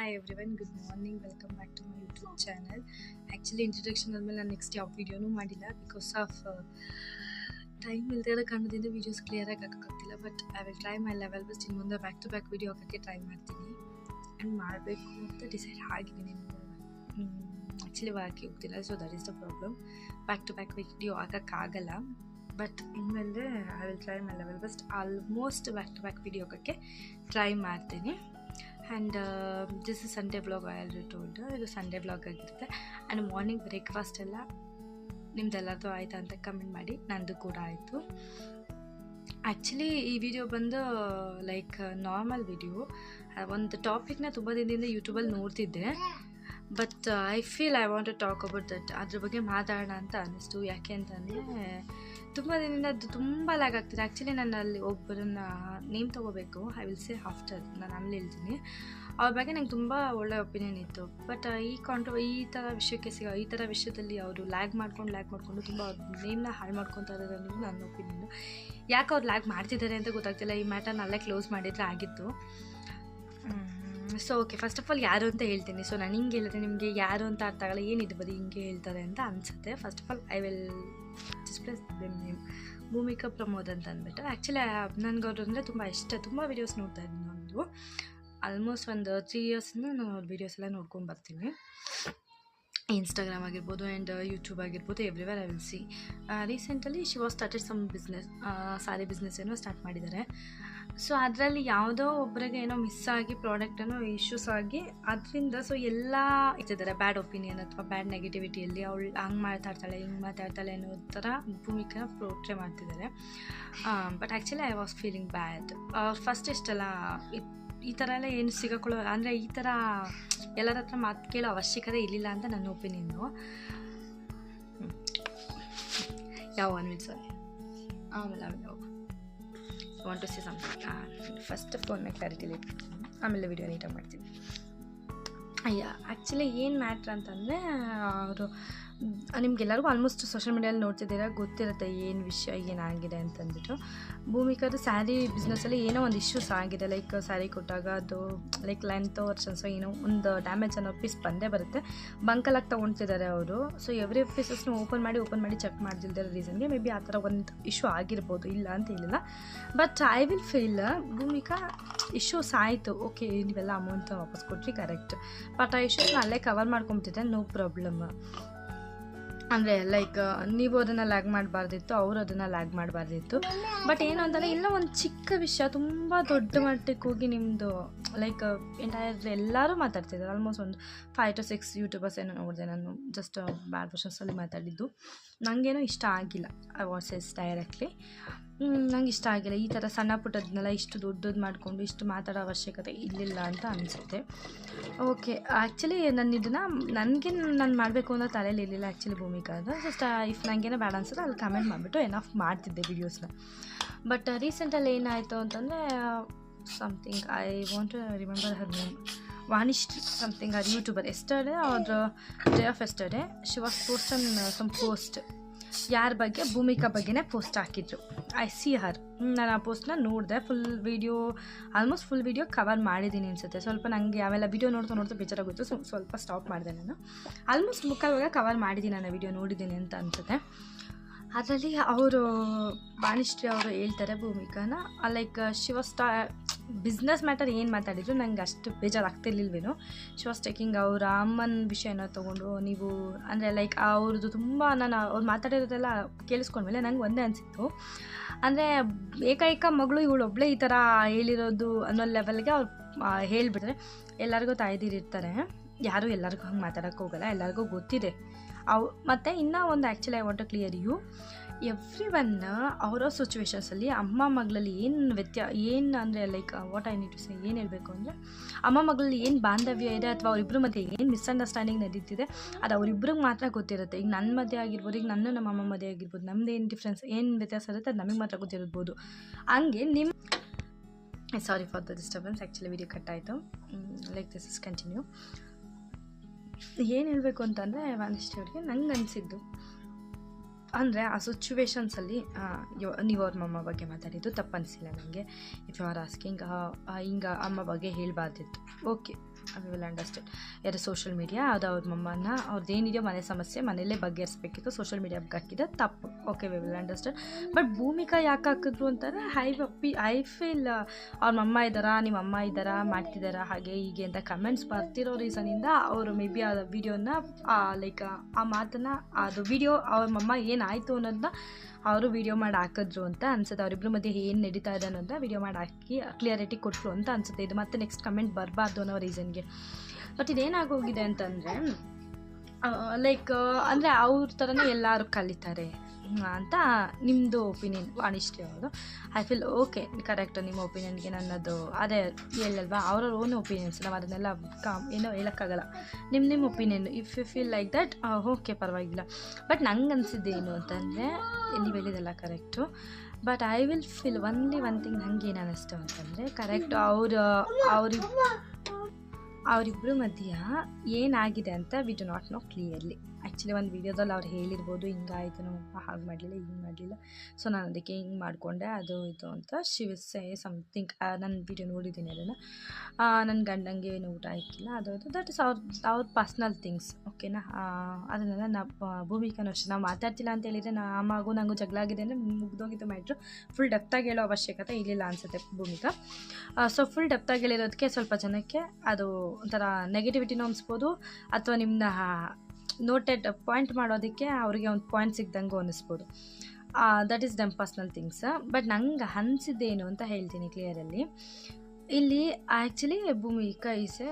Hi everyone, good morning. Welcome back to my YouTube channel. Actually introduction ಆದಮೇಲೆ ನಾನು next ಯಾವ ವಿಡಿಯೋನೂ ಮಾಡಿಲ್ಲ because of time ಇಲ್ಲದೆ ಇರೋ ಕಾರಣದಿಂದ ವೀಡಿಯೋಸ್ ಕ್ಲಿಯರಾಗಿ ಹಾಕೋಕ್ಕಾಗ್ತಿಲ್ಲ. But I will try my level best. ಇನ್ನು ಮುಂದೆ ಬ್ಯಾಕ್ ಟು ಬ್ಯಾಕ್ ವೀಡಿಯೋ ಹಾಕೋಕ್ಕೆ ಟ್ರೈ ಮಾಡ್ತೀನಿ ಆ್ಯಂಡ್ ಮಾಡಬೇಕು ಅಂತ ಡಿಸೈಡ್ ಆಗಿದ್ದೀನಿ. ಆ್ಯಕ್ಚುಲಿ ವರ್ಕಿಗೆ ಹೋಗ್ತಿಲ್ಲ, so that is the problem. Back to back video ಹಾಕೋಕ್ಕಾಗಲ್ಲ. ಬಟ್ ಇನ್ಮೇಲೆ I will try my level best. Almost back to back video ಹಾಕೋಕ್ಕೆ ಟ್ರೈ ಮಾಡ್ತೀನಿ. And this is Sunday vlog. I already told ಇದು Sunday vlog ಆಗಿರುತ್ತೆ. And morning breakfast ಎಲ್ಲ ನಿಮ್ದೆಲ್ಲರದು ಆಯಿತಾ ಅಂತ comment ಮಾಡಿ. ನಂದು ಕೂಡ ಆಯಿತು. ಆ್ಯಕ್ಚುಲಿ ಈ ವಿಡಿಯೋ ಬಂದು ಲೈಕ್ ನಾರ್ಮಲ್ ವಿಡಿಯೋ. ಒಂದು ಟಾಪಿಕ್ನ ತುಂಬ ದಿನದಿಂದ ಯೂಟ್ಯೂಬಲ್ಲಿ ನೋಡ್ತಿದ್ದೆ, but I feel I want to talk about that. ಅದ್ರ ಬಗ್ಗೆ ಮಾತಾಡೋಣ ಅಂತ ಅನ್ನಿಸ್ತು. ಯಾಕೆ ಅಂತಂದರೆ ತುಂಬ ದಿನದಿಂದ ಅದು ತುಂಬ ಲ್ಯಾಗ್ ಆಗ್ತಿದೆ. ಆ್ಯಕ್ಚುಲಿ ನಾನು ಅಲ್ಲಿ ಒಬ್ಬರನ್ನ ನೇಮ್ ತೊಗೋಬೇಕು. ಐ ವಿಲ್ ಸೇ ಆಫ್ಟರ್, ನಾನು ಆಮೇಲೆ ಹೇಳ್ತೀನಿ. ಅವ್ರ ಬಗ್ಗೆ ನಂಗೆ ತುಂಬ ಒಳ್ಳೆ ಒಪಿನಿಯನ್ ಇತ್ತು. ಬಟ್ ಈ ಥರ ವಿಷಯದಲ್ಲಿ ಅವರು ಲ್ಯಾಗ್ ಮಾಡ್ಕೊಂಡು ತುಂಬ ಅವ್ರ ನೇಮ್ನ ಹಾಳು ಮಾಡ್ಕೊತಾ ಇರೋದು ಅನ್ನೋದು ನನ್ನ ಒಪಿನಿಯನ್ನು. ಯಾಕೆ ಅವ್ರು ಲ್ಯಾಗ್ ಮಾಡ್ತಿದ್ದಾರೆ ಅಂತ ಗೊತ್ತಾಗ್ತಿಲ್ಲ. ಈ ಮ್ಯಾಟರ್ನ ಅಲ್ಲೇ ಕ್ಲೋಸ್ ಮಾಡಿದರೆ ಆಗಿತ್ತು. So okay, first of all ಯಾರು ಅಂತ ಹೇಳ್ತೀನಿ. ಸೊ ನಾನು ಹಿಂಗೆ ಹೇಳಿದ್ರೆ ನಿಮಗೆ ಯಾರು ಅಂತ ಅರ್ಥ ಆಗಲ್ಲ, ಏನಿದು ಬರೀ ಹಿಂಗೆ ಹೇಳ್ತಾರೆ ಅಂತ ಅನಿಸುತ್ತೆ. First of all I will displace them name. Bhumika Pramod ಅಂತ ಅಂದ್ಬಿಟ್ಟು. ಆ್ಯಕ್ಚುಲಿ ನನಗೆ ಅವರು ಅಂದರೆ ತುಂಬ ಇಷ್ಟ. ತುಂಬ ವೀಡಿಯೋಸ್ ನೋಡ್ತಾ ಇದ್ದೀನಿ ಅವ್ರದ್ದು. ಆಲ್ಮೋಸ್ಟ್ ಒಂದು 3 ಇಯರ್ಸಿಂದ ನಾನು ಅವ್ರ ವೀಡಿಯೋಸ್ ಎಲ್ಲ ನೋಡ್ಕೊಂಡು ಬರ್ತೀನಿ. ಇನ್ಸ್ಟಾಗ್ರಾಮ್ ಆಗಿರ್ಬೋದು ಆ್ಯಂಡ್ ಯೂಟ್ಯೂಬ್ ಆಗಿರ್ಬೋದು, everywhere I will see. Recently she was started some business, sorry business ಏನೋ ಸ್ಟಾರ್ಟ್ ಮಾಡಿದ್ದಾರೆ. ಸೊ ಅದರಲ್ಲಿ ಯಾವುದೋ ಒಬ್ಬರಿಗೆ ಏನೋ ಮಿಸ್ ಆಗಿ ಪ್ರಾಡಕ್ಟ್ ಏನೋ ಇಶ್ಯೂಸ್ ಆಗಿ ಅದರಿಂದ ಸೊ ಎಲ್ಲ ಇರ್ತಿದ್ದಾರೆ ಬ್ಯಾಡ್ ಒಪಿನಿಯನ್ ಅಥವಾ ಬ್ಯಾಡ್ ನೆಗೆಟಿವಿಟಿಯಲ್ಲಿ. ಅವಳು ಹಂಗೆ ಮಾತಾಡ್ತಾಳೆ ಹಿಂಗೆ ಮಾತಾಡ್ತಾಳೆ ಅನ್ನೋ ಥರ ಭೂಮಿಕಾ ಪೋರ್ಟ್ರೇ ಮಾಡ್ತಿದ್ದಾರೆ. But actually I was feeling bad. First ಇಷ್ಟೆಲ್ಲ ಈ ಥರ ಎಲ್ಲ ಏನು ಸಿಗೋಕೊಳ್ಳೋ ಅಂದರೆ ಈ ಥರ ಎಲ್ಲರ ಹತ್ರ ಮಾತು ಕೇಳೋ ಅವಶ್ಯಕತೆ ಇರಲಿಲ್ಲ ಅಂತ ನನ್ನ ಒಪಿನಿಯನ್ನು. ಯಾವ 1 minute ಸಾರಿ, ಆಮೇಲೆ ಹೋಗು. Want to see something. First ಫೋನ್ನ ಕ್ಲಾರಿಟಿಲಿ ಆಮೇಲೆ ವಿಡಿಯೋ ನೀಟಾಗಿ ಮಾಡ್ತೀನಿ. ಆ್ಯಕ್ಚುಲಿ ಏನು ಮ್ಯಾಟ್ರ್ ಅಂತಂದರೆ ಅವರು ನಿಮ್ಗೆಲ್ಲರಿಗೂ ಆಲ್ಮೋಸ್ಟ್ ಸೋಷಿಯಲ್ ಮೀಡಿಯಲ್ಲಿ ನೋಡ್ತಿದ್ದೀರಾ, ಗೊತ್ತಿರುತ್ತೆ ಏನು ವಿಷಯ ಏನಾಗಿದೆ ಅಂತಂದ್ಬಿಟ್ಟು. ಭೂಮಿಕಾದು ಸ್ಯಾರಿ ಬಿಸ್ನೆಸ್ಸಲ್ಲಿ ಏನೋ ಒಂದು ಇಶ್ಯೂಸ್ ಆಗಿದೆ. ಲೈಕ್ ಸ್ಯಾರಿ ಕೊಟ್ಟಾಗ ಅದು ಲೈಕ್ ಲೆಂತ್ ವರ್ಷನ್ಸೋ ಏನೋ ಒಂದು ಡ್ಯಾಮೇಜ್ ಅನ್ನೋ ಪೀಸ್ ಬಂದೇ ಬರುತ್ತೆ. ಬಂಕಲಾಗಿ ತೊಗೊಳ್ತಿದ್ದಾರೆ ಅವರು. ಸೊ ಎವ್ರಿ ಪೀಸಸ್ನು ಓಪನ್ ಮಾಡಿ ಚೆಕ್ ಮಾಡ್ತಿಲ್ದಿರೋ ರೀಸನ್ಗೆ ಮೇ ಬಿ ಆ ಥರ ಒಂದು ಇಶ್ಯೂ ಆಗಿರ್ಬೋದು, ಇಲ್ಲ ಅಂತ ಹೇಳಿಲ್ಲ. But I will feel Bhumika issues ಆಯಿತು, ಓಕೆ ನೀವೆಲ್ಲ ಅಮೌಂಟ್ ವಾಪಸ್ ಕೊಟ್ರಿ, ಕರೆಕ್ಟ್. ಬಟ್ ಆ ಇಶ್ಯೂಸ್ನ ಅಲ್ಲೇ ಕವರ್ ಮಾಡ್ಕೊತಿದ್ದೆ, ನೋ ಪ್ರಾಬ್ಲಮ್. ಅಂದರೆ ಲೈಕ್ ನೀವು ಅದನ್ನು ಲ್ಯಾಗ್ ಮಾಡಬಾರ್ದಿತ್ತು, ಅವರು ಅದನ್ನು ಲ್ಯಾಗ್ ಮಾಡಬಾರ್ದಿತ್ತು. ಬಟ್ ಏನು ಅಂತಂದರೆ ಇಲ್ಲ ಒಂದು ಚಿಕ್ಕ ವಿಷಯ ತುಂಬ ದೊಡ್ಡ ಮಟ್ಟಕ್ಕೆ ಹೋಗಿ ನಿಮ್ಮದು ಲೈಕ್ ಎಂಟೈರ್ ಎಲ್ಲರೂ ಮಾತಾಡ್ತಿದ್ದಾರೆ. ಆಲ್ಮೋಸ್ಟ್ ಒಂದು 5 to 6 ಯೂಟ್ಯೂಬರ್ಸ್ ಏನೋ ನೋಡಿದೆ ನಾನು. ಜಸ್ಟ್ ಬ್ಯಾಡ್ ವರ್ಷನ್ಸಲ್ಲಿ ಮಾತಾಡಿದ್ದು ನನಗೇನೋ ಇಷ್ಟ ಆಗಿಲ್ಲ. ಐ ವಾಸ್ ಎಸ್ ಡೈರೆಕ್ಟ್ಲಿ ನಂಗೆ ಇಷ್ಟ ಆಗಿಲ್ಲ. ಈ ಥರ ಸಣ್ಣ ಪುಟ್ಟದನ್ನೆಲ್ಲ ಇಷ್ಟು ದೊಡ್ಡದು ಮಾಡಿಕೊಂಡು ಇಷ್ಟು ಮಾತಾಡೋ ಅವಶ್ಯಕತೆ ಇರಲಿಲ್ಲ ಅಂತ ಅನಿಸುತ್ತೆ. ಓಕೆ, ಆ್ಯಕ್ಚುಲಿ ನಾನು ಮಾಡಬೇಕು ಅನ್ನೋ ತಲೆಯಲ್ಲಿ ಇರಲಿಲ್ಲ ಆ್ಯಕ್ಚುಲಿ ಭೂಮಿಕಾದ. ಜಸ್ಟ್ ಇಫ್ ನನಗೇನೋ ಬ್ಯಾಡ ಅನ್ಸುತ್ತೆ ಅಲ್ಲಿ ಕಮೆಂಟ್ ಮಾಡಿಬಿಟ್ಟು ಎನಫ್ ಮಾಡ್ತಿದ್ದೆ ವೀಡಿಯೋಸ್ನ. ಬಟ್ ರೀಸೆಂಟಲ್ಲಿ ಏನಾಯಿತು ಅಂತಂದರೆ something I want to remember her name, Vanishree something, ಅದು ಯೂಟ್ಯೂಬರ್. ಎಸ್ಟರ್ಡೇ ಅವ್ರ day of yesterday she was post on some post. ಯಾರ ಬಗ್ಗೆ? ಭೂಮಿಕಾ ಬಗ್ಗೆನೇ ಪೋಸ್ಟ್ ಹಾಕಿದ್ರು. I see her. ನಾನು ಆ ಪೋಸ್ಟ್ನ ನೋಡಿದೆ. ಆಲ್ಮೋಸ್ಟ್ ಫುಲ್ ವೀಡಿಯೋ ಕವರ್ ಮಾಡಿದ್ದೀನಿ ಅನಿಸುತ್ತೆ. ಸ್ವಲ್ಪ ನನಗೆ ಆಮೇಲೆ ವೀಡಿಯೋ ನೋಡ್ತಾ ಬೇಜಾರಾಗೋಯ್ತು. ಸ್ವಲ್ಪ ಸ್ಟಾಪ್ ಮಾಡಿದೆ ನಾನು. ಆಲ್ಮೋಸ್ಟ್ ಮುಕ್ಕಾಲ್ವಾಗ ಕವರ್ ಮಾಡಿದ್ದೀನಿ, ನಾನು ವೀಡಿಯೋ ನೋಡಿದ್ದೀನಿ ಅಂತ ಅನಿಸುತ್ತೆ. ಅದರಲ್ಲಿ ಅವರು ವಾಣಿಶ್ರೀ ಅವರು ಹೇಳ್ತಾರೆ ಭೂಮಿಕಾನ like she was business matter ಏನು ಮಾತಾಡಿದ್ರು ನಂಗೆ ಅಷ್ಟು ಬೇಜಾರಾಗ್ತಿರ್ಲಿಲ್ವೇನೋ. ಶಿ ವಾಸ್ ಟೇಕಿಂಗ್ ಅವರ ಅಮ್ಮನ ವಿಷಯನ ತೊಗೊಂಡು ನೀವು ಅಂದರೆ ಲೈಕ್ ಅವ್ರದ್ದು ತುಂಬ ನಾನು ಅವ್ರು ಮಾತಾಡಿರೋದೆಲ್ಲ ಕೇಳಿಸ್ಕೊಂಡ್ಮೇಲೆ ನಂಗೆ ಒಂದೇ ಅನಿಸಿತ್ತು. ಅಂದರೆ ಏಕೈಕ ಮಗಳು ಇವಳೊಬ್ಬಳೇ ಈ ಥರ ಹೇಳಿರೋದು ಅನ್ನೋ ಲೆವೆಲ್ಗೆ ಅವ್ರು ಹೇಳಿಬಿಟ್ರೆ. ಎಲ್ಲರಿಗೂ ತಾಯ್ದಿರಿರ್ತಾರೆ, ಯಾರೂ ಎಲ್ಲರಿಗೂ ಹಂಗೆ ಮಾತಾಡೋಕ್ಕೆ ಹೋಗಲ್ಲ, ಎಲ್ಲರಿಗೂ ಗೊತ್ತಿದೆ. ಮತ್ತು ಇನ್ನೂ ಒಂದು actually I want to clear you every one ಅವರ ಸಿಚುವೇಶನ್ಸಲ್ಲಿ ಅಮ್ಮ ಮಗಳಲ್ಲಿ ಏನು ಅಂದರೆ like what I need to say, ಏನು ಹೇಳಬೇಕು ಅಂದರೆ ಅಮ್ಮ ಮಗಳಲ್ಲಿ ಏನು ಬಾಂಧವ್ಯ ಇದೆ ಅಥವಾ ಅವರಿಬ್ಬರ ಮಧ್ಯೆ ಏನು ಮಿಸ್ಅಂಡರ್ಸ್ಟ್ಯಾಂಡಿಂಗ್ ನಡೀತಿದೆ ಅದು ಅವರಿಬ್ಬರಿಗೆ ಮಾತ್ರ ಗೊತ್ತಿರುತ್ತೆ. ಈಗ ನನ್ನ ಮಧ್ಯೆ ಆಗಿರ್ಬೋದು, ಈಗ ನಮ್ಮ ಅಮ್ಮ ಮಧ್ಯೆ ಆಗಿರ್ಬೋದು, ನಮ್ದು ಏನು ಡಿಫ್ರೆನ್ಸ್ ಏನು ವ್ಯತ್ಯಾಸ ಇರುತ್ತೆ ಅದು ನಮಗೆ ಮಾತ್ರ ಗೊತ್ತಿರ್ಬೋದು. ಹಂಗೆ sorry for the disturbance. Actually video cut ಆಯಿತು. Like this is continue. ಏನು ಹೇಳಬೇಕು ಅಂತಂದರೆ ವಾಣಿಶ್ರೀ ಅವ್ರಿಗೆ ನಂಗೆ ಅನಿಸಿದ್ದು ಅಂದರೆ ಆ ಸಿಚುವೇಶನ್ಸಲ್ಲಿ ನೀವು ಅವ್ರ ಮಮ್ಮ ಬಗ್ಗೆ ಮಾತಾಡಿದ್ದು ತಪ್ಪು ಅನಿಸಿಲ್ಲ ನನಗೆ. ಇಫ್ ಯು ಆರ್ ಆಸ್ಕಿಂಗ್ ಹಿಂಗೆ ಅಮ್ಮ ಬಗ್ಗೆ ಹೇಳಬಾರ್ದಿತ್ತು, ಓಕೆ ವಿ ವಿಲ್ ಅಂಡರ್ಸ್ಟ್ಯಾಂಡ್. ಯಾರು ಸೋಷಿಯಲ್ ಮೀಡಿಯಾ ಅದು ಅವ್ರ ಮಮ್ಮನ ಅವ್ರದ್ದೇನಿದೆಯೋ ಮನೆ ಸಮಸ್ಯೆ ಮನೆಯಲ್ಲೇ ಬಗೆಹರಿಸ್ಬೇಕಿತ್ತು, ಸೋಷಿಯಲ್ ಮೀಡಿಯಾಗೆ ಹಾಕಿದ ತಪ್ಪು. Okay, we will understand. But Bhumika ಯಾಕೆ ಹಾಕಿದ್ರು ಅಂತಾರೆ ಐ ಫೀಲ್ ಅವ್ರ ಮಮ್ಮ ಇದ್ದಾರಾ, ನಿಮ್ಮ ಅಮ್ಮ ಇದ್ದಾರಾ, ಮಾಡ್ತಿದ್ದಾರಾ ಹಾಗೆ ಹೀಗೆ ಅಂತ ಕಮೆಂಟ್ಸ್ ಬರ್ತಿರೋ ರೀಸನಿಂದ ಅವರು ಮೇ ಬಿ ಆ ವಿಡಿಯೋನ ಲೈಕ್ ಆ ಮಾತನ್ನು ಅದು ವಿಡಿಯೋ ಅವ್ರ ಮಮ್ಮ ಏನಾಯಿತು ಅನ್ನೋದನ್ನ ಅವರು ವಿಡಿಯೋ ಮಾಡಿ ಹಾಕಿದ್ರು ಅಂತ ಅನ್ಸುತ್ತೆ. ಅವರಿಬ್ಬರ ಮಧ್ಯೆ ಏನು ನಡೀತಾ ಇದೆ ಅನ್ನೋದನ್ನ ವಿಡಿಯೋ ಮಾಡಿ ಹಾಕಿ ಕ್ಲಿಯರಿಟಿ ಕೊಟ್ಟರು ಅಂತ ಅನ್ಸುತ್ತೆ. ಇದು ಮತ್ತೆ ನೆಕ್ಸ್ಟ್ ಕಮೆಂಟ್ ಬರಬಾರ್ದು ಅನ್ನೋ ರೀಸನ್ಗೆ. ಬಟ್ ಇದೇನಾಗೋಗಿದೆ ಅಂತಂದರೆ ಲೈಕ್ ಅಂದರೆ ಅವ್ರ ಥರನೇ ಎಲ್ಲರೂ ಕಲಿತಾರೆ ಅಂತ ನಿಮ್ಮದು ಒಪಿನಿಯನ್ ವಾಣಿಶ್ರೀ ಅವರು. ಐ ಫೀಲ್ ಓಕೆ, ಕರೆಕ್ಟ್, ನಿಮ್ಮ ಒಪಿನಿಯನ್ಗೆ ನನ್ನದು ಅದೇ ಹೇಳಲ್ವಾ, ಅವ್ರವ್ರ ಓನ್ ಒಪಿನಿಯನ್ಸ್, ನಾವು ಅದನ್ನೆಲ್ಲ ಏನೋ ಹೇಳೋಕ್ಕಾಗಲ್ಲ. ನಿಮ್ಮ opinion if you feel like that okay, ಪರವಾಗಿಲ್ಲ. ಬಟ್ ನಂಗೆ ಅನಿಸಿದ್ದೇನು ಅಂತಂದರೆ ನೀವು ಹೇಳಿದೆಲ್ಲ correct. But I will feel only one thing, ನಂಗೆ ಏನು ಅನ್ನಿಸ್ತು ಅಂತಂದರೆ ಕರೆಕ್ಟ್ ಅವರಿಬ್ಬರ ಮಧ್ಯ ಏನಾಗಿದೆ ಅಂತ we do not know clearly. Actually ಒಂದು ವೀಡಿಯೋದಲ್ಲಿ ಅವ್ರು ಹೇಳಿರ್ಬೋದು, ಹಿಂಗಾಯಿತು ನಮ್ಮಪ್ಪ ಹಾಗೆ ಮಾಡಲಿಲ್ಲ ಹಿಂಗೆ ಮಾಡಲಿಲ್ಲ, ಸೊ ನಾನು ಅದಕ್ಕೆ ಹಿಂಗೆ ಮಾಡಿಕೊಂಡೆ ಅದು ಇದು ಅಂತ. She will say something. ನನ್ನ ವೀಡಿಯೋ ನೋಡಿದ್ದೀನಿ ಅದನ್ನು. ನನ್ನ ಗಂಡಂಗೆ ಏನು ಊಟ ಇಕ್ಕಿಲ್ಲ ಅದು ದಟ್ ಇಸ್ ಅವ್ರ ಪರ್ಸ್ನಲ್ ಥಿಂಗ್ಸ್, ಓಕೆನಾ. ಅದನ್ನೆಲ್ಲ ಭೂಮಿಕಾನು ಅಷ್ಟೇ, ನಾವು ಮಾತಾಡ್ತಿಲ್ಲ ಅಂತ ಹೇಳಿದರೆ ನಮಗೂ ನನಗೂ ಜಗಳ ಆಗಿದೆ ಅಂದರೆ ಮುಗ್ದೋಗಿದ್ದು ಮ್ಯಾಟ್ರು. ಫುಲ್ ಡೆಪ್ತಾಗಿ ಹೇಳೋ ಅವಶ್ಯಕತೆ ಇರಲಿಲ್ಲ ಅನಿಸುತ್ತೆ ಭೂಮಿಕಾ. ಸೊ ಫುಲ್ ಡೆಪ್ತಾಗಿ ಹೇಳಿರೋದಕ್ಕೆ ಸ್ವಲ್ಪ ಜನಕ್ಕೆ ಅದು ಒಂಥರ ನೆಗೆಟಿವಿಟಿನೂ ಅನಿಸ್ಬೋದು, ಅಥವಾ ನಿಮ್ಮನ್ನ ನೋಟೆಡ್ ಪಾಯಿಂಟ್ ಮಾಡೋದಕ್ಕೆ ಅವ್ರಿಗೆ ಒಂದು ಪಾಯಿಂಟ್ ಸಿಗ್ದಂಗೂ ಅನ್ನಿಸ್ಬೋದು. That is them personal things. But ನಂಗೆ ಅನಿಸಿದ್ದೇನು ಅಂತ ಹೇಳ್ತೀನಿ ಕ್ಲಿಯರಲ್ಲಿ. ಇಲ್ಲಿ ಆ್ಯಕ್ಚುಲಿ ಭೂಮಿಕಾ ಈಸೆ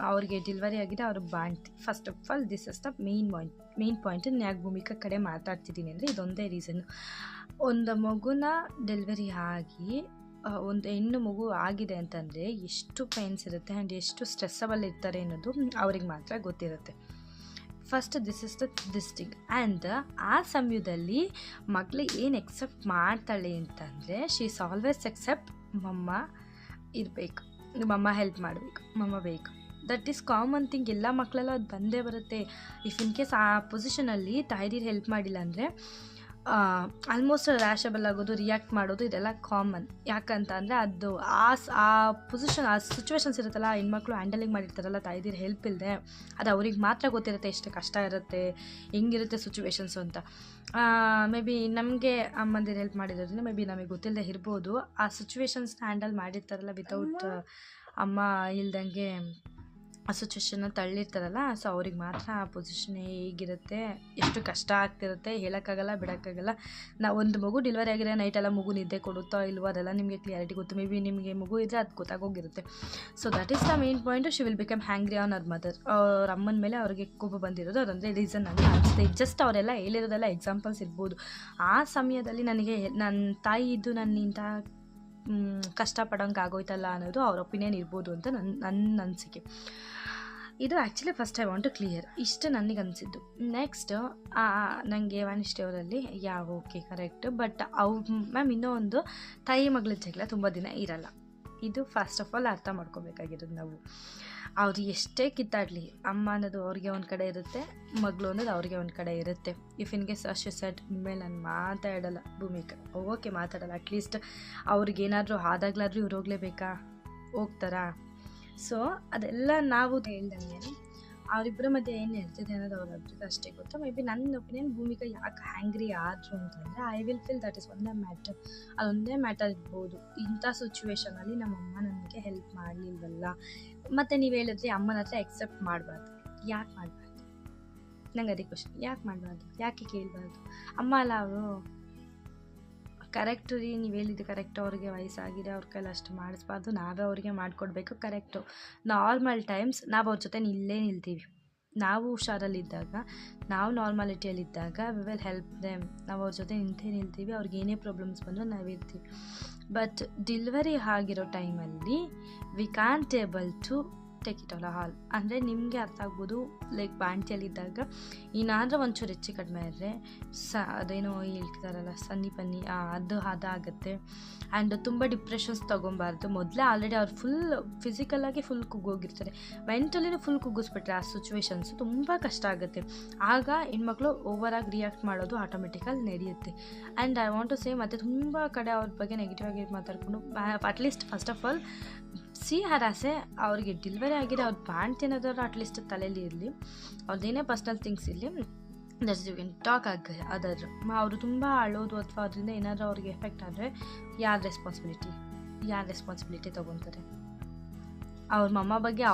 ಅವ್ರಿಗೆ ಡೆಲಿವರಿ ಆಗಿದೆ, ಅವ್ರ ಬಾಣ್ತಿ. First of all this is the main point. ನಾನು ಯಾಕೆ ಭೂಮಿಕಾ ಕಡೆ ಮಾತಾಡ್ತಿದ್ದೀನಿ ಅಂದರೆ ಇದೊಂದೇ ರೀಸನ್ನು. ಒಂದು ಮಗುನ ಡೆಲಿವರಿ ಆಗಿ ಒಂದು ಹೆಣ್ಣು ಮಗು ಆಗಿದೆ ಅಂತಂದರೆ ಎಷ್ಟು ಪೇನ್ಸ್ ಇರುತ್ತೆ ಆ್ಯಂಡ್ ಎಷ್ಟು ಸ್ಟ್ರೆಸ್ಸಬಲ್ ಇರ್ತಾರೆ ಅನ್ನೋದು ಅವ್ರಿಗೆ ಮಾತ್ರ ಗೊತ್ತಿರುತ್ತೆ. First this thing. ಆ್ಯಂಡ್ ಆ ಸಮಯದಲ್ಲಿ ಮಗಳು ಏನು ಎಕ್ಸೆಪ್ಟ್ ಮಾಡ್ತಾಳೆ ಅಂತಂದರೆ ಶಿ ಈಸ್ ಆಲ್ವೇಸ್ ಎಕ್ಸೆಪ್ಟ್ ಮಮ್ಮ ಇರಬೇಕು, ಮಮ್ಮ ಹೆಲ್ಪ್ ಮಾಡಬೇಕು, ಮಮ್ಮ ಬೇಕು. That is common thing. ಎಲ್ಲ ಮಕ್ಕಳೆಲ್ಲ ಅದು ಬಂದೇ ಬರುತ್ತೆ. ಇಫ್ ಇನ್ ಕೇಸ್ ಆ ಪೊಸಿಷನಲ್ಲಿ ತಾಯಿದೀರು ಹೆಲ್ಪ್ ಮಾಡಿಲ್ಲ ಅಂದರೆ ಆಲ್ಮೋಸ್ಟ್ ರ್ಯಾಷಬಲ್ ಆಗೋದು, ರಿಯಾಕ್ಟ್ ಮಾಡೋದು ಇದೆಲ್ಲ ಕಾಮನ್. ಯಾಕಂತ ಅಂದರೆ ಅದು ಆ ಪೊಸಿಷನ್, ಆ ಸಿಚುವೇಶನ್ಸ್ ಇರುತ್ತಲ್ಲ, ಹೆಣ್ಮಕ್ಳು ಹ್ಯಾಂಡಲಿಂಗ್ ಮಾಡಿರ್ತಾರಲ್ಲ ತಾಯಿದಿರು ಹೆಲ್ಪ್ ಇಲ್ಲದೆ, ಅದು ಅವ್ರಿಗೆ ಮಾತ್ರ ಗೊತ್ತಿರುತ್ತೆ ಎಷ್ಟು ಕಷ್ಟ ಇರುತ್ತೆ, ಹೆಂಗಿರುತ್ತೆ ಸಿಚುವೇಶನ್ಸು ಅಂತ. ಮೇ ಬಿ ನಮಗೆ ಅಮ್ಮಂದಿರು ಹೆಲ್ಪ್ ಮಾಡಿರೋದ್ರಿಂದ ಮೇ ಬಿ ನಮಗೆ ಗೊತ್ತಿಲ್ಲದೆ ಇರ್ಬೋದು. ಆ ಸಿಚುವೇಶನ್ಸ್ನ ಹ್ಯಾಂಡಲ್ ಮಾಡಿರ್ತಾರಲ್ಲ ವಿತೌಟ್ ಅಮ್ಮ ಇಲ್ದಂಗೆ ಆ ಸಿಚುವೇಶನ್ನ ತಳ್ಳಿರ್ತಾರಲ್ಲ, ಸೊ ಅವ್ರಿಗೆ ಮಾತ್ರ ಆ ಪೊಸಿಷನ್ ಹೇಗಿರುತ್ತೆ, ಎಷ್ಟು ಕಷ್ಟ ಆಗ್ತಿರುತ್ತೆ ಹೇಳೋಕ್ಕಾಗಲ್ಲ, ಬಿಡೋಕ್ಕಾಗಲ್ಲ. ಒಂದು ಮಗು ಡೆಲಿವರಿ ಆಗಿದೆ, ನೈಟೆಲ್ಲ ಮಗು ನಿದ್ದೆ ಕೊಡುತ್ತೋ ಇಲ್ವೋ ಅದೆಲ್ಲ ನಿಮಗೆ ಕ್ಲಿಯರಿಟಿ ಗೊತ್ತು. ಮೇ ಬಿ ನಿಮಗೆ ಮಗು ಇದ್ದರೆ ಅದು ಗೊತ್ತಾಗೋಗಿರುತ್ತೆ. So that is the main point. She will become angry on her mother. ಅವ್ರ ಅಮ್ಮನ ಮೇಲೆ ಅವ್ರಿಗೆ ಕೋಪ ಬಂದಿರೋದು ಅದೊಂದೇ ರೀಸನ್ ಅಂತ ಅನಿಸುತ್ತೆ. ಜಸ್ಟ್ ಅವರೆಲ್ಲ ಹೇಳಿರೋದೆಲ್ಲ ಎಕ್ಸಾಂಪಲ್ಸ್ ಇರ್ಬೋದು. ಆ ಸಮಯದಲ್ಲಿ ನನಗೆ ನನ್ನ ತಾಯಿ ಇದ್ದು ನನ್ನಿಂದ ಕಷ್ಟಪಡೋಂಗೆ ಆಗೋಯ್ತಲ್ಲ ಅನ್ನೋದು ಅವ್ರ ಒಪಿನಿಯನ್ ಇರ್ಬೋದು ಅಂತ ನನ್ನ ಅನಿಸಿಕೆ. ಇದು actually first I want to clear. ಇಷ್ಟು ನನಗೆ ಅನಿಸಿದ್ದು. ನೆಕ್ಸ್ಟ್ ನನಗೆ ವಾಣಿಶ್ರೀ ಅವರಲ್ಲಿ ಓಕೆ ಕರೆಕ್ಟ್. ಬಟ್ ಮ್ಯಾಮ್ ಇನ್ನೂ ಒಂದು ತಾಯಿ ಮಗಳ ಜಗಳ ತುಂಬ ದಿನ ಇರಲ್ಲ. ಇದು ಫಸ್ಟ್ ಆಫ್ ಆಲ್ ಅರ್ಥ ಮಾಡ್ಕೋಬೇಕಾಗಿರೋದು ನಾವು. ಅವ್ರು ಎಷ್ಟೇ ಕಿತ್ತಾಡಲಿ, ಅಮ್ಮ ಅನ್ನೋದು ಅವ್ರಿಗೆ ಒಂದು ಕಡೆ ಇರುತ್ತೆ, ಮಗಳು ಅನ್ನೋದು ಅವ್ರಿಗೆ ಒಂದು ಕಡೆ ಇರುತ್ತೆ. ಇಫ್ ಇನ್ ಕೇಸ್ ಅಷ್ಟು ಸೆಟ್ ಮೇಲೆ ನಾನು ಮಾತಾಡಲ್ಲ ಭೂಮಿಕಾ, ಓಕೆ ಮಾತಾಡಲ್ಲ, ಅಟ್ಲೀಸ್ಟ್ ಅವ್ರಿಗೇನಾದರೂ ಆದಾಗಲಾದ್ರೂ ಇವ್ರು ಹೋಗಲೇಬೇಕಾ, ಹೋಗ್ತಾರಾ? ಸೊ ಅದೆಲ್ಲ ನಾವು ಹೇಳ್ದಂಗೆ ಅವರಿಬ್ಬರ ಮಧ್ಯೆ ಏನು ನಡ್ತಿದೆ ಅನ್ನೋದು ಅವ್ರೊಬ್ರಿಗೆ ಅಷ್ಟೇ ಗೊತ್ತು. ಮೇ ಬಿ ನನ್ನ ಒಪಿನಿಯನ್ ಭೂಮಿಕಾ ಯಾಕೆ ಹ್ಯಾಂಗ್ರಿ ಆದರು ಅಂತಂದರೆ I will feel that is ಒಂದೇ ಮ್ಯಾಟರ್. ಅದೊಂದೇ ಮ್ಯಾಟರ್ ಇರ್ಬೋದು. ಇಂಥ ಸಿಚುವೇಶನಲ್ಲಿ ನಮ್ಮಮ್ಮ ನನಗೆ ಹೆಲ್ಪ್ ಮಾಡಲಿಲ್ವಲ್ಲ. ಮತ್ತು ನೀವು ಹೇಳಿದ್ರಿ ಅಮ್ಮನ ಹತ್ರ ಎಕ್ಸೆಪ್ಟ್ ಮಾಡಬಾರ್ದು. ಯಾಕೆ ಮಾಡಬಾರ್ದು? ನಂಗೆ ಅದೇ ಕ್ವಶನ್. ಯಾಕೆ ಮಾಡಬಾರ್ದು? ಯಾಕೆ ಕೇಳಬಾರ್ದು? ಅಮ್ಮ ಅಲ್ಲ ಅವರು. ಕರೆಕ್ಟು ರೀ, ನೀವು ಹೇಳಿದ್ದು ಕರೆಕ್ಟು. ಅವ್ರಿಗೆ ವಯಸ್ಸಾಗಿದೆ, ಅವ್ರ ಕೈಲಿ ಅಷ್ಟು ಮಾಡಿಸ್ಬಾರ್ದು, ನಾವೇ ಅವ್ರಿಗೆ ಮಾಡಿಕೊಡ್ಬೇಕು. ಕರೆಕ್ಟು. ನಾರ್ಮಲ್ ಟೈಮ್ಸ್ ನಾವು ಅವ್ರ ಜೊತೆ ಇಲ್ಲೇ ನಿಲ್ತೀವಿ. ನಾವು ಹುಷಾರಲ್ಲಿದ್ದಾಗ, ನಾವು ನಾರ್ಮಾಲಿಟಿಯಲ್ಲಿದ್ದಾಗ ವಿ ವಿಲ್ ಹೆಲ್ಪ್ ದೆಮ್. ನಾವು ಅವ್ರ ಜೊತೆ ನಿಲ್ತೀವಿ. ಅವ್ರಿಗೆ ಏನೇ ಪ್ರಾಬ್ಲಮ್ಸ್ ಬಂದರೂ ನಾವಿರ್ತೀವಿ. ಬಟ್ ಡೆಲಿವರಿ ಆಗಿರೋ ಟೈಮಲ್ಲಿ we can't able to take it all. ಅಂದರೆ ನಿಮಗೆ ಅರ್ಥ ಆಗ್ಬೋದು, ಲೈಕ್ ಬಾಣ್ತಿಯಲ್ಲಿದ್ದಾಗ ಏನಾದರೂ ಒಂಚೂರು ಹೆಚ್ಚು ಕಡಿಮೆ ಇದ್ದರೆ ಅದೇನೋ ಹೇಳ್ತಾರಲ್ಲ ಸನ್ನಿ ಅದಾಗುತ್ತೆ. ಆ್ಯಂಡ್ ತುಂಬ ಡಿಪ್ರೆಷನ್ಸ್ ತೊಗೊಬಾರ್ದು. ಮೊದಲೇ ಆಲ್ರೆಡಿ ಅವ್ರು ಫುಲ್ ಫಿಸಿಕಲಾಗಿ ಫುಲ್ ಕುಗ್ಗೋಗಿರ್ತಾರೆ, ಮೆಂಟಲಿನೂ ಫುಲ್ ಕುಗ್ಗಿಸ್ಬಿಟ್ರೆ ಆ ಸಿಚುವೇಶನ್ಸು ತುಂಬ ಕಷ್ಟ ಆಗುತ್ತೆ. ಆಗ ಹೆಣ್ಮಕ್ಳು ಓವರಾಗಿ ರಿಯಾಕ್ಟ್ ಮಾಡೋದು ಆಟೋಮೆಟಿಕಲ್ಲಿ ನಡೆಯುತ್ತೆ. And I want to say, ಮತ್ತು ತುಂಬ ಕಡೆ ಅವ್ರ ಬಗ್ಗೆ ನೆಗೆಟಿವ್ ಆಗಿ ಮಾತಾಡ್ಕೊಂಡು ಅಟ್ಲೀಸ್ಟ್ ಫಸ್ಟ್ ಆಫ್ ಆಲ್ ಸಿ ಹರಾಸೆ ಅವ್ರಿಗೆ ಡೆಲಿವರಿ ಆಗಿದೆ, ಅವ್ರು ಬ್ಯಾಂಡ್ ತಿನ್ನೋದಾದ್ರು ಅಟ್ಲೀಸ್ಟ್ ತಲೆಯಲ್ಲಿ ಇರಲಿ, ಅವ್ರದ್ದೇನೇ ಪರ್ಸ್ನಲ್ ಥಿಂಗ್ಸ್ ಇರಲಿ, ದಟ್ಸ್ ಯು ಕ್ಯಾನ್ ಟಾಕ್ ಅದಾದ್ರು. ಅವರು ತುಂಬ ಅಳೋದು ಅಥವಾ ಅದರಿಂದ ಏನಾದರೂ ಅವ್ರಿಗೆ ಎಫೆಕ್ಟ್ ಆದರೆ ಯಾರು ರೆಸ್ಪಾನ್ಸಿಬಿಲಿಟಿ ತೊಗೊತಾರೆ? ಅವ್ರ ಮಮ್ಮ ಬಗ್ಗೆ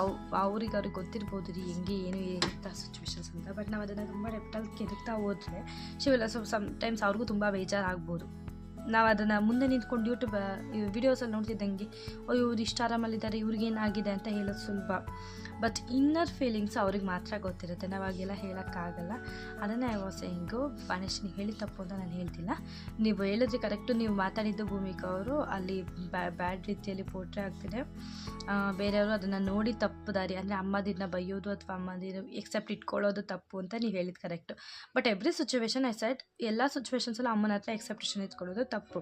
ಅವ್ರಿಗೆ ಗೊತ್ತಿರ್ಬೋದು ರೀ ಹೆಂಗೆ ಏನು ಇರುತ್ತೆ ಸಿಚುವೇಶನ್ಸ್ ಅಂತ. ಬಟ್ ನಾವು ಅದನ್ನು ತುಂಬ ಡೆಪ್ಟಲ್ಲಿ ಕೆದಕ್ತಾ ಹೋದರೆ ಶಿವೆಲ್ಲ ಸಮ್ಟೈಮ್ಸ್ ಅವ್ರಿಗೂ ತುಂಬ ಬೇಜಾರಾಗ್ಬೋದು. ನಾವು ಅದನ್ನು ಮುಂದೆ ನಿಂತ್ಕೊಂಡು ಯೂಟ್ಯೂಬ್ ವಿಡಿಯೋಸಲ್ಲಿ ನೋಡ್ತಿದ್ದಂಗೆ ಇವ್ರು ಇಷ್ಟು ಆರಾಮಲ್ಲಿದ್ದಾರೆ, ಇವ್ರಿಗೇನಾಗಿದೆ ಅಂತ ಹೇಳೋದು ಸುಲಭ. ಬಟ್ ಇನ್ನರ್ ಫೀಲಿಂಗ್ಸ್ ಅವ್ರಿಗೆ ಮಾತ್ರ ಗೊತ್ತಿರುತ್ತೆ, ನಾವು ಹಾಗೆಲ್ಲ ಹೇಳೋಕ್ಕಾಗಲ್ಲ. ಅದನ್ನೇ ಐ ವಾಸ್ ಸೇಯಿಂಗು. ಗಣೇಶ್ ನೀವು ಹೇಳಿ ತಪ್ಪು ಅಂತ ನಾನು ಹೇಳ್ತಿಲ್ಲ, ನೀವು ಹೇಳಿದ್ರೆ ಕರೆಕ್ಟು. ನೀವು ಮಾತಾಡಿದ್ದು ಭೂಮಿಕಾ ಅವರು ಅಲ್ಲಿ ಬ್ಯಾಡ್ ರೀತಿಯಲ್ಲಿ ಪೋಟ್ರೆ ಆಗ್ತಿದೆ. ಬೇರೆಯವರು ಅದನ್ನು ನೋಡಿ ತಪ್ಪು ದಾರಿ ಅಂದರೆ ಅಮ್ಮದಿನ ಬೈಯೋದು ಅಥವಾ ಅಮ್ಮದಿನ ಎಕ್ಸೆಪ್ಟ್ ಇಟ್ಕೊಳ್ಳೋದು ತಪ್ಪು ಅಂತ ನೀವು ಹೇಳಿದ್ದು correct. But every situation I said, ಎಲ್ಲ ಸಿಚುವೇಶನ್ಸಲ್ಲೂ ಅಮ್ಮನ ಹತ್ರ ಎಕ್ಸೆಪ್ಟೇಷನ್ ಇಟ್ಕೊಳ್ಳೋದು ತಪ್ಪು.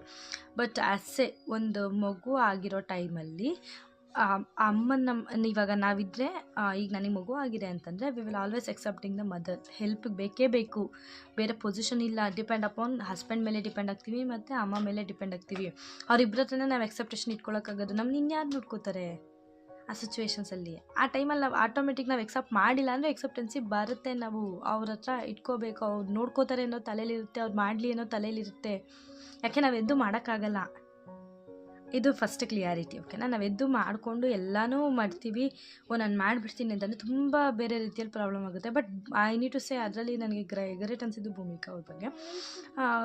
ಬಟ್ ಆ್ಯಸ್ ಒಂದು ಮಗು ಆಗಿರೋ ಟೈಮಲ್ಲಿ ಅಮ್ಮನ ಇವಾಗ ನಾವಿದ್ದರೆ, ಈಗ ನನಗೆ ಮಗು ಆಗಿದೆ ಅಂತಂದರೆ we will always accepting the mother. Help ಬೇಕೇ ಬೇಕು, ಬೇರೆ ಪೊಸಿಷನ್ ಇಲ್ಲ. ಡಿಪೆಂಡ್ ಅಪಾನ್ ಹಸ್ಬೆಂಡ್ ಮೇಲೆ ಡಿಪೆಂಡ್ ಆಗ್ತೀವಿ ಮತ್ತು ಅಮ್ಮ ಮೇಲೆ ಡಿಪೆಂಡ್ ಆಗ್ತೀವಿ. ಅವ್ರಿಬ್ಬರ ಹತ್ರನೇ ನಾವು ಎಕ್ಸೆಪ್ಟೇಷನ್ ಇಟ್ಕೊಳ್ಳೋಕ್ಕಾಗೋದು. ನಮ್ಗೆ ಇನ್ಯಾರು ನೋಡ್ಕೋತಾರೆ ಆ ಸಿಚುವೇಶನ್ಸಲ್ಲಿ? ಆ ಟೈಮಲ್ಲಿ ನಾವು ಆಟೋಮೆಟಿಕ್ ನಾವು ಎಕ್ಸೆಪ್ಟ್ ಮಾಡಿಲ್ಲ ಅಂದರೆ ಎಕ್ಸೆಪ್ಟೆನ್ಸಿ ಬರುತ್ತೆ. ನಾವು ಅವ್ರ ಹತ್ರ ಇಟ್ಕೋಬೇಕು, ಅವ್ರು ನೋಡ್ಕೋತಾರೆ ಅನ್ನೋ ತಲೆಯಲ್ಲಿರುತ್ತೆ, ಅವ್ರು ಮಾಡಲಿ ಅನ್ನೋ ತಲೆಯಲ್ಲಿರುತ್ತೆ. ಯಾಕೆ ನಾವು ಎದ್ದು ಮಾಡೋಕ್ಕಾಗಲ್ಲ. ಇದು ಫಸ್ಟ್ ಕ್ಲಿಯಾರಿಟಿ, ಓಕೆನಾ? ನಾವು ಎದ್ದು ಮಾಡಿಕೊಂಡು ಎಲ್ಲನೂ ಮಾಡ್ತೀವಿ, ನಾನು ಮಾಡಿಬಿಡ್ತೀನಿ ಅಂತಂದರೆ ತುಂಬ ಬೇರೆ ರೀತಿಯಲ್ಲಿ ಪ್ರಾಬ್ಲಮ್ ಆಗುತ್ತೆ. But I need to say, ಅದರಲ್ಲಿ ನನಗೆ ಗ್ರೇಟ್ ಅನಿಸಿದ್ದು ಭೂಮಿಕಾ ಅವ್ರ ಬಗ್ಗೆ.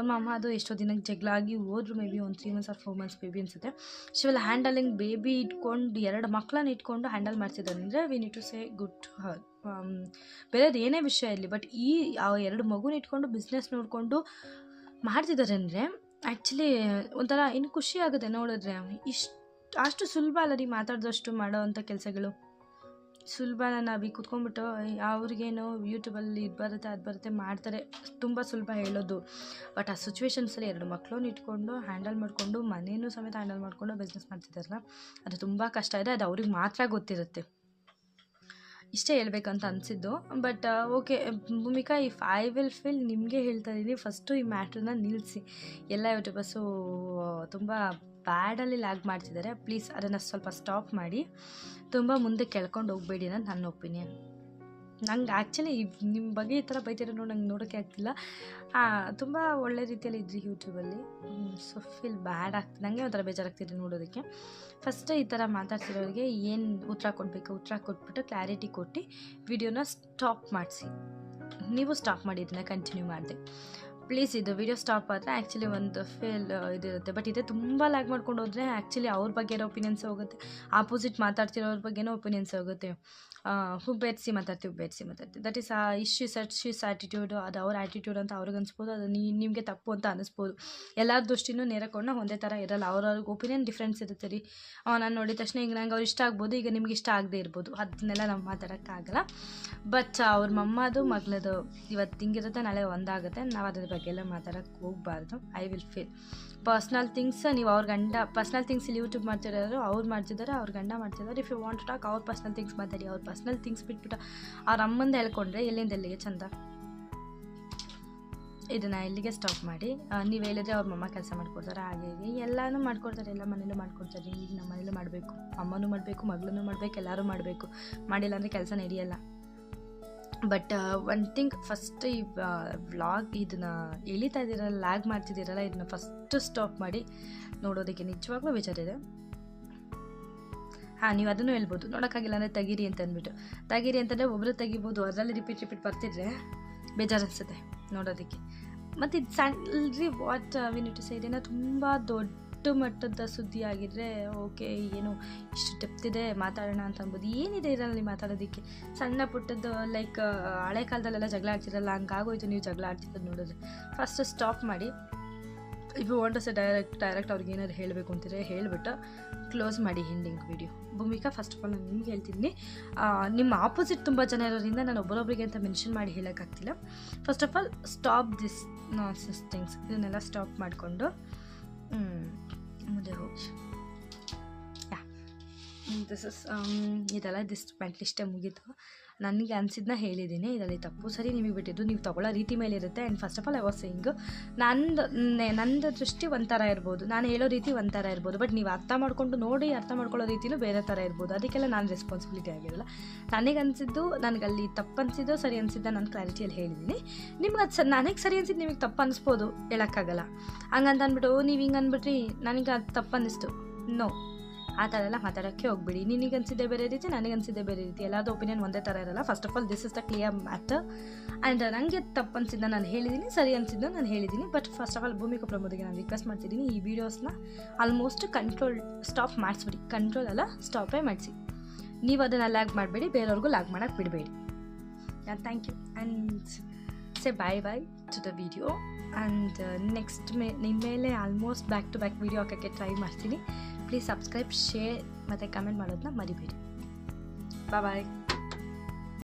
ಮಾಮ ಅದು ಎಷ್ಟೋ ದಿನಕ್ಕೆ ಜಗಳ ಆಗಿ ಹೋದ್ರು, ಮೇ ಬಿ ಒಂದು 3 months or 4 months ಬೇಬಿ ಅನಿಸುತ್ತೆ. ಶಿವೆಲ್ಲ ಹ್ಯಾಂಡಲಿಂಗ್ ಬೇಬಿ ಇಟ್ಕೊಂಡು 2 ಮಕ್ಕಳನ್ನ ಇಟ್ಕೊಂಡು ಹ್ಯಾಂಡಲ್ ಮಾಡ್ತಿದ್ದಾರೆ ಅಂದರೆ we need to say good to her. ಬೇರೆದು ಏನೇ ವಿಷಯ ಇರಲಿ, ಬಟ್ ಈ 2 ಮಗುನ ಇಟ್ಕೊಂಡು ಬಿಸ್ನೆಸ್ ನೋಡಿಕೊಂಡು ಮಾಡ್ತಿದ್ದಾರೆ ಅಂದರೆ ಆ್ಯಕ್ಚುಲಿ ಒಂಥರ ಇನ್ನು ಖುಷಿ ಆಗುತ್ತೆ ನೋಡಿದ್ರೆ. ಅಷ್ಟು ಸುಲಭ ಅಲ್ಲ ರೀ ಮಾತಾಡಿದಷ್ಟು ಮಾಡೋ ಅಂಥ ಕೆಲಸಗಳು. ಸುಲಭನ ನಾವು ಈಗ ಕುತ್ಕೊಂಡ್ಬಿಟ್ಟು ಅವ್ರಿಗೇನು ಯೂಟ್ಯೂಬಲ್ಲಿ ಇದು ಬರುತ್ತೆ ಅದು ಬರುತ್ತೆ ಮಾಡ್ತಾರೆ, ತುಂಬ ಸುಲಭ ಹೇಳೋದು. ಬಟ್ ಆ ಸಿಚುವೇಶನ್ಸಲ್ಲಿ 2 ಮಕ್ಕಳನ್ನ ಇಟ್ಕೊಂಡು ಹ್ಯಾಂಡಲ್ ಮಾಡಿಕೊಂಡು ಮನೇನೂ ಸಮೇತ ಹ್ಯಾಂಡಲ್ ಮಾಡಿಕೊಂಡು ಬಿಸ್ನೆಸ್ ಮಾಡ್ತಿದ್ದಾರಲ್ಲ, ಅದು ತುಂಬ ಕಷ್ಟ ಇದೆ. ಅದು ಅವ್ರಿಗೆ ಮಾತ್ರ ಗೊತ್ತಿರುತ್ತೆ. ಇಷ್ಟೇ ಹೇಳ್ಬೇಕಂತ ಅನಿಸಿದ್ದು. But okay Bhumika, if I will feel, ನಿಮಗೆ ಹೇಳ್ತಾ ಇದ್ದೀನಿ, ಫಸ್ಟು ಈ ಮ್ಯಾಟ್ರನ್ನ ನಿಲ್ಲಿಸಿ. ಎಲ್ಲ ಯೂಟ್ಯೂಬರ್ಸು ತುಂಬ ಬ್ಯಾಡಲ್ಲಿ ಲ್ಯಾಗ್ ಮಾಡ್ತಿದ್ದಾರೆ. ಪ್ಲೀಸ್ ಅದನ್ನು ಸ್ವಲ್ಪ ಸ್ಟಾಪ್ ಮಾಡಿ, ತುಂಬ ಮುಂದೆ ಕೆಳ್ಕೊಂಡು ಹೋಗಬೇಡಿ ಅನ್ನೋದು ನನ್ನ ಒಪಿನಿಯನ್. ನಂಗೆ ಆ್ಯಕ್ಚುಲಿ ನಿಮ್ಮ ಬಗ್ಗೆ ಈ ಥರ ಬೈತಿರೋ ನಂಗೆ ನೋಡೋಕ್ಕೆ ಆಗ್ತಿಲ್ಲ. ತುಂಬ ಒಳ್ಳೆ ರೀತಿಯಲ್ಲಿ ಇದ್ರಿ ಯೂಟ್ಯೂಬಲ್ಲಿ, ಸೊ ಫೀಲ್ ಬ್ಯಾಡ್ ಆಗ್ತದೆ. ನನಗೆ ಒಂಥರ ಬೇಜಾರಾಗ್ತಿದೆ ನೋಡೋದಕ್ಕೆ. ಫಸ್ಟ್ ಈ ಥರ ಮಾತಾಡ್ತಿರೋರಿಗೆ ಏನು ಉತ್ತರ ಕೊಡಬೇಕು, ಉತ್ತರ ಕೊಟ್ಬಿಟ್ಟು ಕ್ಲಾರಿಟಿ ಕೊಟ್ಟು ವಿಡಿಯೋನ ಸ್ಟಾಪ್ ಮಾಡಿಸಿ. ನೀವು ಸ್ಟಾಪ್ ಮಾಡಿ, ಇದನ್ನ ಕಂಟಿನ್ಯೂ ಮಾಡಿದೆ ಪ್ಲೀಸ್. ಇದು ವಿಡಿಯೋ ಸ್ಟಾಪ್ ಆದರೆ ಆ್ಯಕ್ಚುಲಿ ಒಂದು ಫೇಲ್ ಇದಿರುತ್ತೆ. ಬಟ್ ಇದೇ ತುಂಬ ಲ್ಯಾಗ್ ಮಾಡ್ಕೊಂಡು ಹೋದರೆ ಆ್ಯಕ್ಚುಲಿ ಅವ್ರ ಬಗ್ಗೆ ಇರೋ ಒಪಿನಿಯನ್ಸ್ ಹೋಗುತ್ತೆ, ಆಪೋಸಿಟ್ ಮಾತಾಡ್ತಿರೋರ ಬಗ್ಗೆನೂ ಒಪಿನಿಯನ್ಸ್ ಹೋಗುತ್ತೆ. ಬೇಡ್ಸಿ ಮಾತಾಡ್ತೀವಿ. ದಟ್ ಈಸ್ ಶೀಸ್ ಆ್ಯಟಿಟ್ಯೂಡು, ಅದು ಅವ್ರ ಆ್ಯಟಿಟ್ಯೂಡ್ ಅಂತ ಅವ್ರಿಗೆ ಅನಿಸ್ಬೋದು, ಅದು ನಿಮಗೆ ತಪ್ಪು ಅಂತ ಅನ್ನಿಸ್ಬೋದು. ಎಲ್ಲರ ದೃಷ್ಟಿನೂ ನೇರಕೊಂಡು ಒಂದೇ ಥರ ಇರೋಲ್ಲ, ಅವ್ರವ್ರಿಗೆ ಒಪಿನಿಯನ್ ಡಿಫ್ರೆನ್ಸ್ ಇರುತ್ತೆ ರೀ. ನಾನು ನೋಡಿದ ತಕ್ಷಣ ಈಗ ನಂಗೆ ಅವ್ರು ಇಷ್ಟ ಆಗ್ಬೋದು, ಈಗ ನಿಮ್ಗೆ ಇಷ್ಟ ಆಗದೆ ಇರ್ಬೋದು, ಅದನ್ನೆಲ್ಲ ನಾವು ಮಾತಾಡೋಕ್ಕಾಗಲ್ಲ. ಬಟ್ ಅವ್ರ ಮಮ್ಮದು ಮಗಳದು ಇವತ್ತು ಹಿಂಗಿರುತ್ತೆ, ನಾಳೆ ಒಂದಾಗುತ್ತೆ. ನಾವು ಅದ್ರ ಬಗ್ಗೆ ಎಲ್ಲ ಮಾತಾಡೋಕ್ಕೆ ಹೋಗಬಾರ್ದು. I will feel personal things, ನೀವು ಅವ್ರ ಗಂಡ ಪರ್ಸ್ನಲ್ ಥಿಂಗ್ಸ್ ಇಲ್ಲಿ ಯೂಟ್ಯೂಬ್ ಮಾಡ್ತಿರೋರು, ಅವ್ರು ಮಾಡ್ತಿದ್ದಾರೆ, ಅವ್ರ ಗಂಡ ಮಾಡ್ತಿದ್ದಾರೆ. If you want to talk ಅವ್ರ ಪರ್ಸ್ನಲ್ ಥಿಂಗ್ಸ್ ಮಾತಾಡಿ. ಅವ್ರ ಪರ್ಸ್ನಲ್ ಥಿಂಗ್ಸ್ ಬಿಟ್ಬಿಟ್ಟು ಅವ್ರ ಅಮ್ಮಂದು ಹೇಳ್ಕೊಂಡ್ರೆ ಎಲ್ಲಿಂದ ಎಲ್ಲಿಗೆ ಚಂದ. ಇದನ್ನು ಇಲ್ಲಿಗೆ ಸ್ಟಾಪ್ ಮಾಡಿ. ನೀವು ಹೇಳಿದ್ರೆ ಅವ್ರ ಮಮ್ಮ ಕೆಲಸ ಮಾಡ್ಕೊಡ್ತಾರೆ, ಹಾಗೆ ಎಲ್ಲನೂ ಮಾಡ್ಕೊಡ್ತಾರೆ, ಎಲ್ಲ ಮನೇಲೂ ಮಾಡ್ಕೊಡ್ತಾರೆ. ಈಗ ನಮ್ಮ ಮನೇಲೂ ಮಾಡಬೇಕು, ಅಮ್ಮನೂ ಮಾಡಬೇಕು, ಮಗಳನ್ನೂ ಮಾಡಬೇಕು, ಎಲ್ಲರೂ ಮಾಡಬೇಕು. ಮಾಡಿಲ್ಲ ಅಂದರೆ ಕೆಲಸ ನಡೆಯಲ್ಲ. ಬಟ್ ಒನ್ ಥಿಂಗ್, ಫಸ್ಟ್ ಈ ವ್ಲಾಗ್ ಇದನ್ನು ಎಳಿತಾ ಇದ್ದೀರಲ್ಲ, ಲ್ಯಾಗ್ ಮಾಡ್ತಿದ್ದೀರಲ್ಲ, ಇದನ್ನ ಫಸ್ಟು ಸ್ಟಾಪ್ ಮಾಡಿ. ನೋಡೋದಕ್ಕೆ ನಿಜವಾಗ್ಲೂ ಬೇಜಾರಿದೆ. ನೀವು ಅದನ್ನು ಹೇಳ್ಬೋದು, ನೋಡೋಕ್ಕಾಗಿಲ್ಲ ಅಂದರೆ ತೆಗೀರಿ ಅಂತ ಅಂದ್ಬಿಟ್ಟು. ತೆಗೀರಿ ಅಂತಂದರೆ ಒಬ್ಬರು ತೆಗಿಬೋದು, ಅದರಲ್ಲಿ ರಿಪೀಟ್ ಬರ್ತಿದ್ರೆ ಬೇಜಾರು ಅನಿಸುತ್ತೆ ನೋಡೋದಕ್ಕೆ. ಮತ್ತು ಇದು salary what we need to say, ಇದನ್ನು ತುಂಬ ದೊಡ್ಡ ಮಟ್ಟದ ಸುದ್ದಿ ಆಗಿದ್ರೆ ಓಕೆ, ಏನು ಇಷ್ಟು ಡೆಪ್ತಿದೆ ಮಾತಾಡೋಣ ಅಂತ ಅನ್ಬೋದು. ಏನಿದೆ ಇದರಲ್ಲಿ ಮಾತಾಡೋದಕ್ಕೆ? ಸಣ್ಣ ಪುಟ್ಟದ್ದು ಲೈಕ್ ಹಳೆ ಕಾಲದಲ್ಲೆಲ್ಲ ಜಗಳ ಆಡ್ತಿರಲ್ಲ, ಹಂಗಾಗೋಯ್ತು ನೀವು ಜಗಳ ಆಡ್ತಿರೋದು ನೋಡಿದ್ರೆ. ಫಸ್ಟ್ ಸ್ಟಾಪ್ ಮಾಡಿ. If you want to say direct ಅವ್ರಿಗೆ ಏನಾದ್ರು ಹೇಳಬೇಕು ಅಂತಿದ್ರೆ ಹೇಳಿಬಿಟ್ಟು ಕ್ಲೋಸ್ ಮಾಡಿ ending video. Bhumika, first of all ನಾನು ನಿಮ್ಗೆ ಹೇಳ್ತೀನಿ, ನಿಮ್ಮ ಆಪೋಸಿಟ್ ತುಂಬ ಜನ ಇರೋದ್ರಿಂದ ನಾನು ಒಬ್ಬರೊಬ್ಬರಿಗೆ ಅಂತ ಮೆನ್ಷನ್ ಮಾಡಿ ಹೇಳೋಕ್ಕಾಗ್ತಿಲ್ಲ. First of all stop this nonsense things. ಇದನ್ನೆಲ್ಲ ಸ್ಟಾಪ್ ಮಾಡಿಕೊಂಡು ಮುಂದೆ ಹೋಗಿ. ದಿಸ್ ಇಸ್ ಇದೆಲ್ಲ ಮೆಂಟ್ಲಿಸ್ಟೇ ಮುಗೀತು. ನನಗೆ ಅನಿಸಿದ್ದನ್ನ ಹೇಳಿದ್ದೀನಿ. ಇದರಲ್ಲಿ ತಪ್ಪು ಸರಿ ನಿಮಗೆ ಬಿಟ್ಟಿದ್ದು, ನೀವು ತೊಗೊಳ್ಳೋ ರೀತಿ ಮೇಲೆ ಇರುತ್ತೆ. And first of all I was saying ನಂದು ದೃಷ್ಟಿ ಒಂಥರ ಇರ್ಬೋದು, ನಾನು ಹೇಳೋ ರೀತಿ ಒಂಥರ ಇರ್ಬೋದು, ಬಟ್ ನೀವು ಅರ್ಥ ಮಾಡ್ಕೊಳ್ಳೋ ರೀತಿಯೂ ಬೇರೆ ಥರ ಇರ್ಬೋದು. ಅದಕ್ಕೆಲ್ಲ ನಾನು ರೆಸ್ಪಾನ್ಸಿಬಿಲಿಟಿ ಆಗಿರಲ್ಲ. ನನಗೆ ಅನಿಸಿದ್ದು, ನನಗಲ್ಲಿ ತಪ್ಪು ಅನಿಸಿದ್ದು ಸರಿ ಅನಿಸಿದ್ದ ನಾನು ಕ್ಲಾರಿಟಿಯಲ್ಲಿ ಹೇಳಿದ್ದೀನಿ. ನಿಮ್ಗೆ ಅದು ನನಗೆ ಸರಿ ಅನಿಸಿದ್ದು ನಿಮಗೆ ತಪ್ಪು ಅನಿಸ್ಬೋದು, ಹೇಳೋಕ್ಕಾಗಲ್ಲ. ಹಂಗಂತ ಅಂದ್ಬಿಟ್ಟು ನೀವು ಹಿಂಗೆ ಅಂದ್ಬಿಟ್ರಿ ನನಗೆ ಅದು ತಪ್ಪು ಅನ್ನಿಸ್ತು, ನೋ, ಆ ಥರ ಎಲ್ಲ ಮಾತಾಡೋಕ್ಕೆ ಹೋಗ್ಬಿಡಿ. ನಿನಗೆ ಅನಿಸಿದ್ದೆ ಬೇರೆ ರೀತಿ, ನನಗೆ ಅನಿಸಿದ್ದೆ ಬೇರೆ ರೀತಿ, ಎಲ್ಲಾದ ಒಪಿನಿಯನ್ ಒಂದೇ ಥರ ಇರಲ್ಲ. First of all this is the clear matter. And ನನಗೆ ತಪ್ಪು ಅನಿಸಿದ್ದ ನಾನು ಹೇಳಿದ್ದೀನಿ, ಸರಿ ಅನಿಸಿದ್ದು ನಾನು ಹೇಳಿದ್ದೀನಿ. But first of all Bhoomika ಪ್ರಮೋದಿಗೆ ನಾನು ರಿಕ್ವೆಸ್ಟ್ ಮಾಡ್ತಿದ್ದೀನಿ, ಈ ವೀಡಿಯೋಸ್ನ ಆಲ್ಮೋಸ್ಟ್ ಸ್ಟಾಪ್ ಮಾಡಿಸ್ಬಿಡಿ. ಕಂಟ್ರೋಲ್ ಅಲ್ಲ, ಸ್ಟಾಪೇ ಮಾಡಿಸಿ. ನೀವು ಅದನ್ನು ಲ್ಯಾಗ್ ಮಾಡಬೇಡಿ, ಬೇರೆಯವ್ರಿಗೂ ಲ್ಯಾಗ್ ಮಾಡೋಕ್ಕೆ ಬಿಡಬೇಡಿ. Thank you and say bye to the video. And next ಇನ್ಮೇಲೆ almost back to back video ಹಾಕೋಕ್ಕೆ ಟ್ರೈ ಮಾಡ್ತೀನಿ. ಪ್ಲೀಸ್ ಸಬ್ಸ್ಕ್ರೈಬ್, ಶೇರ್ ಮತ್ತು ಕಮೆಂಟ್ ಮಾಡೋದನ್ನ ಮರಿಬೇಡಿ. ಬಾಯ್.